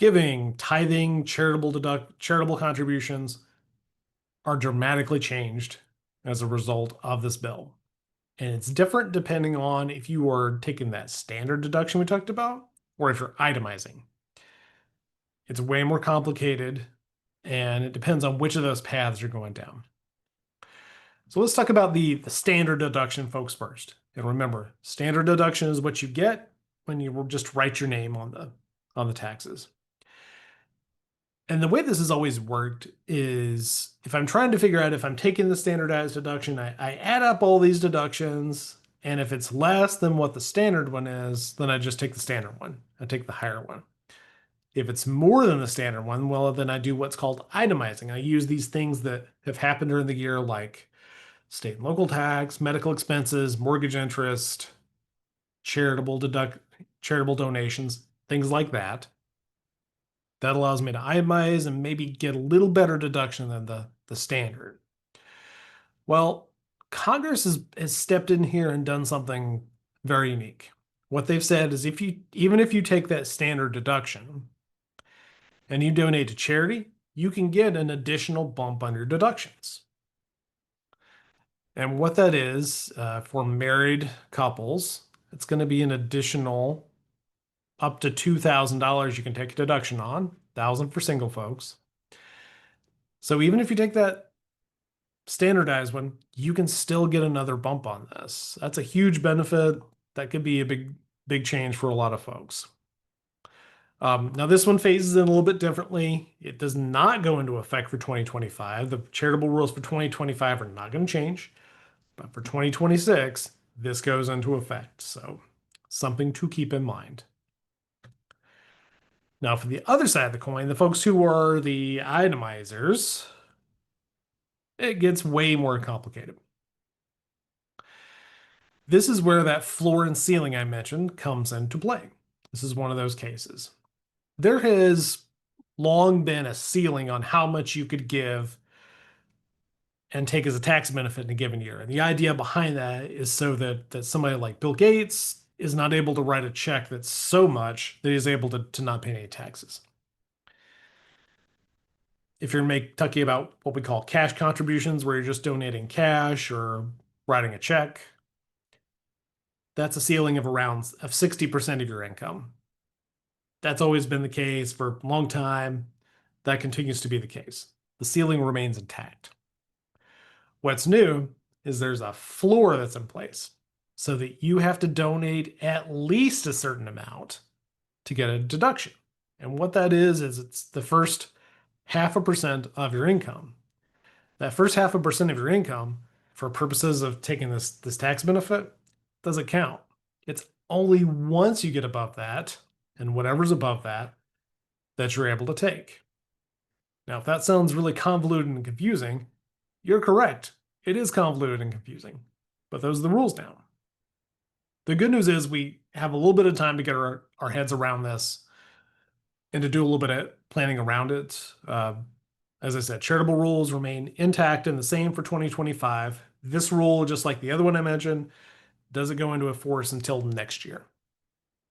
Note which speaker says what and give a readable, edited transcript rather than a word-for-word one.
Speaker 1: Giving, tithing, charitable contributions are dramatically changed as a result of this bill. And it's different depending on if you are taking that standard deduction we talked about or if you're itemizing. It's way more complicated and it depends on which of those paths you're going down. So let's talk about the standard deduction, folks, first. And remember, standard deduction is what you get when you just write your name on the taxes. And the way this has always worked is if I'm trying to figure out if I'm taking the standardized deduction, I add up all these deductions. And if it's less than what the standard one is, then I just take the standard one. I take the higher one. If it's more than the standard one, well, then I do what's called itemizing. I use these things that have happened during the year, like state and local tax, medical expenses, mortgage interest, charitable donations, things like that. That allows me to itemize and maybe get a little better deduction than the standard. Well, Congress has stepped in here and done something very unique. What they've said is even if you take that standard deduction and you donate to charity, you can get an additional bump on your deductions. And what that is for married couples, it's going to be an additional up to $2,000 you can take a deduction on, 1,000 for single folks. So even if you take that standardized one, you can still get another bump on this. That's a huge benefit. That could be a big change for a lot of folks. Now this one phases in a little bit differently. It does not go into effect for 2025. The charitable rules for 2025 are not going to change, but for 2026, this goes into effect. So something to keep in mind. Now, for the other side of the coin, the folks who are the itemizers, it gets way more complicated. This is where that floor and ceiling I mentioned comes into play. This is one of those cases. There has long been a ceiling on how much you could give and take as a tax benefit in a given year. And the idea behind that is so that somebody like Bill Gates is not able to write a check that's so much that he's able to not pay any taxes. If you're talking about what we call cash contributions, where you're just donating cash or writing a check, that's a ceiling of around 60% of your income. That's always been the case for a long time. That continues to be the case. The ceiling remains intact. What's new is there's a floor that's in place so that you have to donate at least a certain amount to get a deduction. And what that is it's the first 0.5% of your income. That first 0.5% of your income, for purposes of taking this tax benefit, doesn't count. It's only once you get above that, and whatever's above that, that you're able to take. Now, if that sounds really convoluted and confusing, you're correct. It is convoluted and confusing, but those are the rules now. The good news is we have a little bit of time to get our heads around this and to do a little bit of planning around it. As I said, charitable rules remain intact and the same for 2025. This rule, just like the other one I mentioned, doesn't go into force until next year.